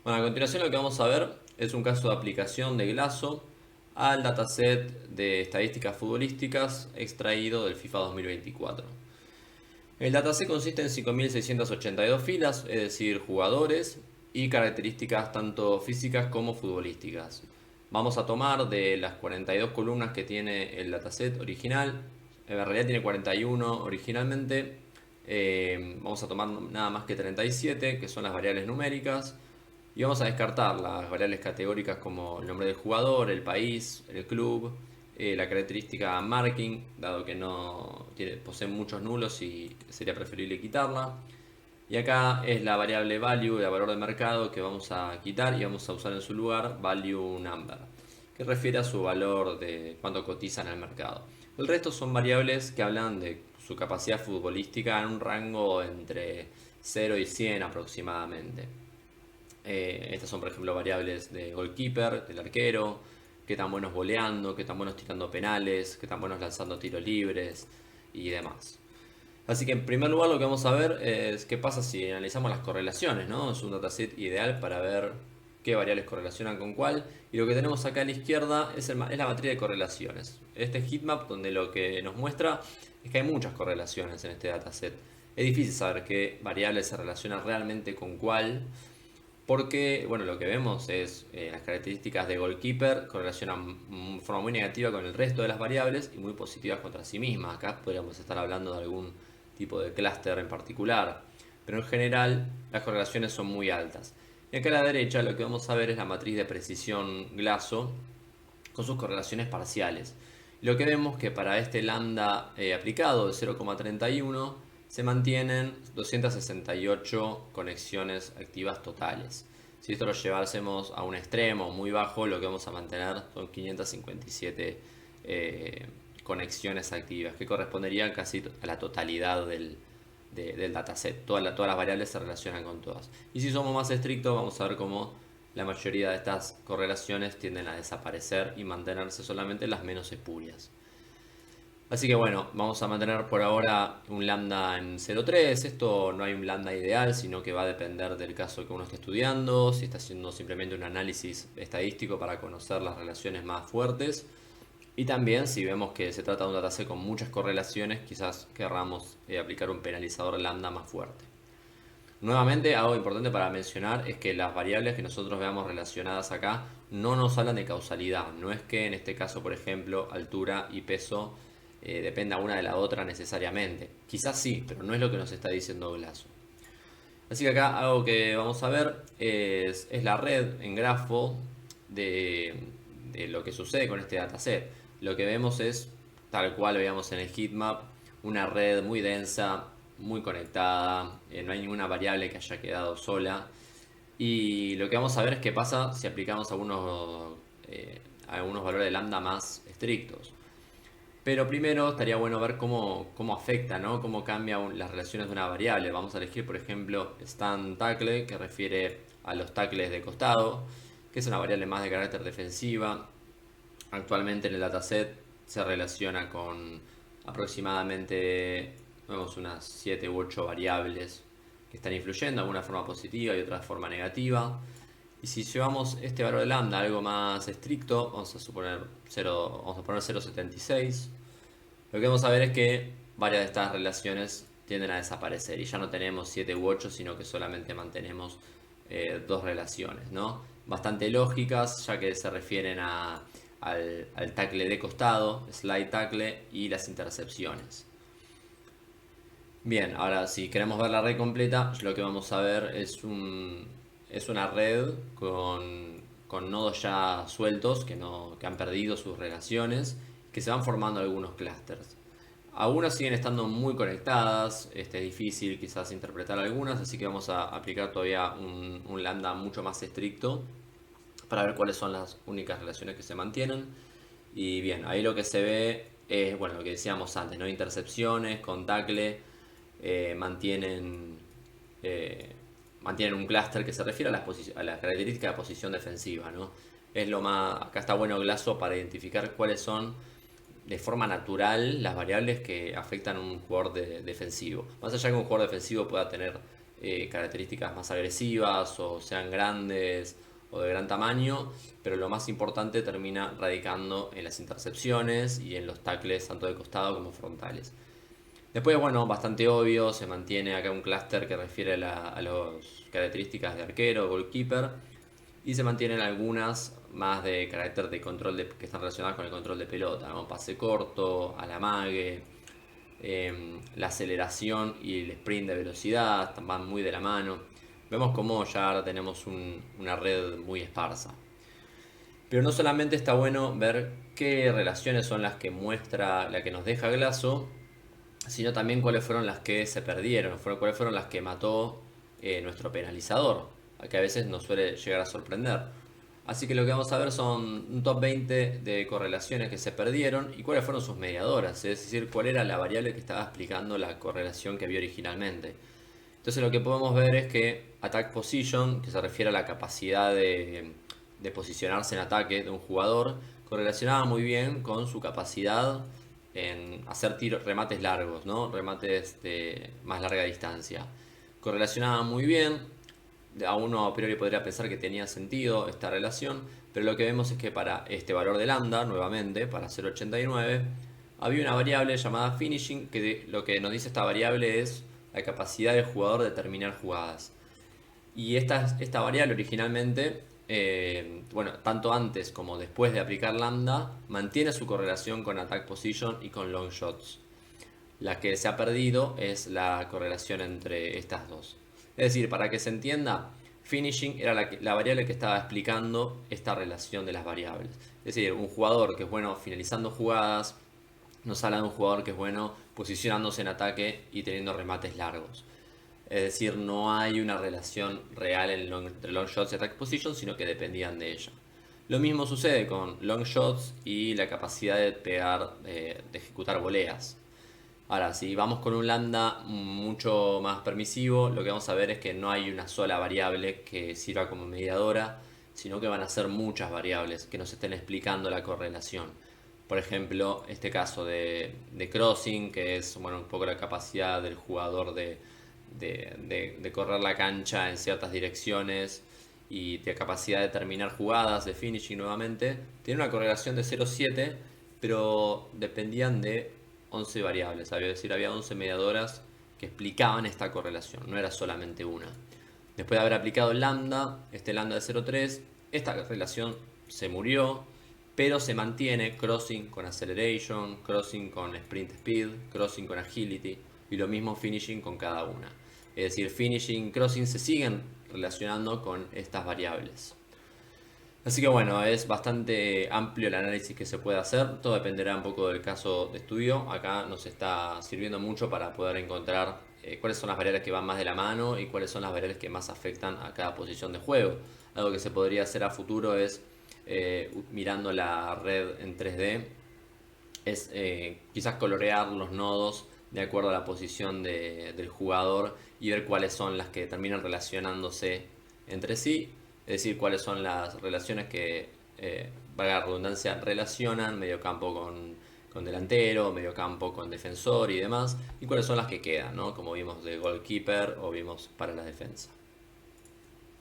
Bueno, a continuación lo que vamos a ver es un caso de aplicación de Glasso al dataset de estadísticas futbolísticas extraído del FIFA 2024. El dataset consiste en 5.682 filas, es decir, jugadores y características tanto físicas como futbolísticas. Vamos a tomar de las 42 columnas que tiene el dataset original, en realidad tiene 41 originalmente, vamos a tomar nada más que 37, que son las variables numéricas, y vamos a descartar las variables categóricas como el nombre del jugador, el país, el club, la característica marking, dado que no posee muchos nulos y sería preferible quitarla. Y acá es la variable value, el valor de mercado, que vamos a quitar y vamos a usar en su lugar value number, que refiere a su valor de cuánto cotiza en el mercado. El resto son variables que hablan de su capacidad futbolística en un rango entre 0 y 100 aproximadamente. Estas son, por ejemplo, variables de goalkeeper, del arquero, qué tan buenos voleando, qué tan buenos tirando penales, qué tan buenos lanzando tiros libres y demás. Así que en primer lugar lo que vamos a ver es qué pasa si analizamos las correlaciones, ¿no? Es un dataset ideal para ver qué variables correlacionan con cuál. Y lo que tenemos acá a la izquierda es la matriz de correlaciones. Este heatmap donde lo que nos muestra es que hay muchas correlaciones en este dataset. Es difícil saber qué variable se relaciona realmente con cuál, porque, bueno, lo que vemos es las características de goalkeeper correlacionan de forma muy negativa con el resto de las variables y muy positivas contra sí mismas. Acá podríamos estar hablando de algún tipo de clúster en particular, pero en general las correlaciones son muy altas. Y acá a la derecha lo que vamos a ver es la matriz de precisión Glasso con sus correlaciones parciales. Lo que vemos que para este lambda aplicado de 0,31 se mantienen 268 conexiones activas totales. Si esto lo llevásemos a un extremo muy bajo, lo que vamos a mantener son 557 conexiones activas, que corresponderían casi a la totalidad del dataset. Todas las variables se relacionan con todas. Y si somos más estrictos, vamos a ver cómo la mayoría de estas correlaciones tienden a desaparecer y mantenerse solamente las menos espurias. Así que bueno, vamos a mantener por ahora un lambda en 0,3. Esto no hay un lambda ideal, sino que va a depender del caso que uno esté estudiando, si está haciendo simplemente un análisis estadístico para conocer las relaciones más fuertes. Y también si vemos que se trata de un dataset con muchas correlaciones, quizás querramos aplicar un penalizador lambda más fuerte. Nuevamente, algo importante para mencionar es que las variables que nosotros veamos relacionadas acá no nos hablan de causalidad. No es que en este caso, por ejemplo, altura y peso dependa una de la otra necesariamente. Quizás sí, pero no es lo que nos está diciendo Glasso. Así que acá algo que vamos a ver es la red en grafo de lo que sucede con este dataset. Lo que vemos es, tal cual veíamos en el heatmap, una red muy densa, muy conectada, no hay ninguna variable que haya quedado sola. Y lo que vamos a ver es qué pasa si aplicamos algunos valores de lambda más estrictos. Pero primero estaría bueno ver cómo afecta, ¿no? Cómo cambian las relaciones de una variable. Vamos a elegir, por ejemplo, stand tackle, que refiere a los tackles de costado, que es una variable más de carácter defensiva. Actualmente en el dataset se relaciona con aproximadamente, vemos unas 7 u 8 variables que están influyendo, de alguna forma positiva y otra de forma negativa. Y si llevamos este valor de lambda a algo más estricto, vamos a suponer 0, vamos a poner 0,76. Lo que vamos a ver es que varias de estas relaciones tienden a desaparecer y ya no tenemos 7 u 8, sino que solamente mantenemos dos relaciones, ¿no? Bastante lógicas, ya que se refieren al tackle de costado, slide tackle y las intercepciones. Bien, ahora si queremos ver la red completa, lo que vamos a ver es una red con nodos ya sueltos que han perdido sus relaciones, que se van formando algunos clústeres. Algunas siguen estando muy conectadas, es difícil quizás interpretar algunas, así que vamos a aplicar todavía un lambda mucho más estricto para ver cuáles son las únicas relaciones que se mantienen. Y bien, ahí lo que se ve es, bueno, lo que decíamos antes, ¿no? Intercepciones con tackle, mantienen, eh, mantienen un clúster que se refiere a la característica de posición defensiva, ¿no? Es lo más, acá está bueno Glasso para identificar cuáles son de forma natural las variables que afectan a un jugador defensivo. Más allá que un jugador defensivo pueda tener características más agresivas o sean grandes o de gran tamaño, pero lo más importante termina radicando en las intercepciones y en los tackles tanto de costado como frontales. Después, bueno, bastante obvio, se mantiene acá un clúster que refiere a las características de arquero, goalkeeper, y se mantienen algunas más de carácter de control que están relacionadas con el control de pelota, ¿no? Pase corto, al amague, la aceleración y el sprint de velocidad van muy de la mano. Vemos como ya ahora tenemos una red muy esparsa. Pero no solamente está bueno ver qué relaciones son las que muestra, la que nos deja Glasso, sino también cuáles fueron las que se perdieron, cuáles fueron las que mató nuestro penalizador, que a veces nos suele llegar a sorprender. Así que lo que vamos a ver son un top 20 de correlaciones que se perdieron y cuáles fueron sus mediadoras, es decir, cuál era la variable que estaba explicando la correlación que vio originalmente. Entonces lo que podemos ver es que attack position, que se refiere a la capacidad de posicionarse en ataque de un jugador, correlacionaba muy bien con su capacidad en hacer remates largos, ¿no? Remates de más larga distancia. Correlacionaba muy bien, a uno a priori podría pensar que tenía sentido esta relación, pero lo que vemos es que para este valor de lambda, nuevamente, para 0.89, había una variable llamada finishing, que lo que nos dice esta variable es la capacidad del jugador de terminar jugadas. Y esta variable originalmente, bueno, tanto antes como después de aplicar lambda, mantiene su correlación con attack position y con long shots. La que se ha perdido es la correlación entre estas dos. Es decir, para que se entienda, finishing era la variable que estaba explicando esta relación de las variables. Es decir, un jugador que es bueno finalizando jugadas, nos habla de un jugador que es bueno posicionándose en ataque y teniendo remates largos. Es decir, no hay una relación real entre long shots y attack position, sino que dependían de ella. Lo mismo sucede con long shots y la capacidad de pegar, de ejecutar voleas. Ahora, si vamos con un lambda mucho más permisivo, lo que vamos a ver es que no hay una sola variable que sirva como mediadora, sino que van a ser muchas variables que nos estén explicando la correlación. Por ejemplo, este caso de crossing, que es bueno, un poco la capacidad del jugador de correr la cancha en ciertas direcciones y de capacidad de terminar jugadas, de finishing nuevamente, tiene una correlación de 0,7, pero dependían de 11 variables, es decir, había 11 mediadoras que explicaban esta correlación, no era solamente una. Después de haber aplicado el lambda, este lambda de 0,3, esta relación se murió, pero se mantiene crossing con acceleration, crossing con sprint speed, crossing con agility y lo mismo finishing con cada una. Es decir, finishing y crossing se siguen relacionando con estas variables. Así que bueno, es bastante amplio el análisis que se puede hacer, todo dependerá un poco del caso de estudio. Acá nos está sirviendo mucho para poder encontrar cuáles son las variables que van más de la mano y cuáles son las variables que más afectan a cada posición de juego. Algo que se podría hacer a futuro es, mirando la red en 3D, es quizás colorear los nodos de acuerdo a la posición del jugador y ver cuáles son las que terminan relacionándose entre sí, es decir, cuáles son las relaciones que, valga la redundancia, relacionan mediocampo con delantero, mediocampo con defensor y demás, y cuáles son las que quedan, ¿no? Como vimos de goalkeeper o vimos para la defensa.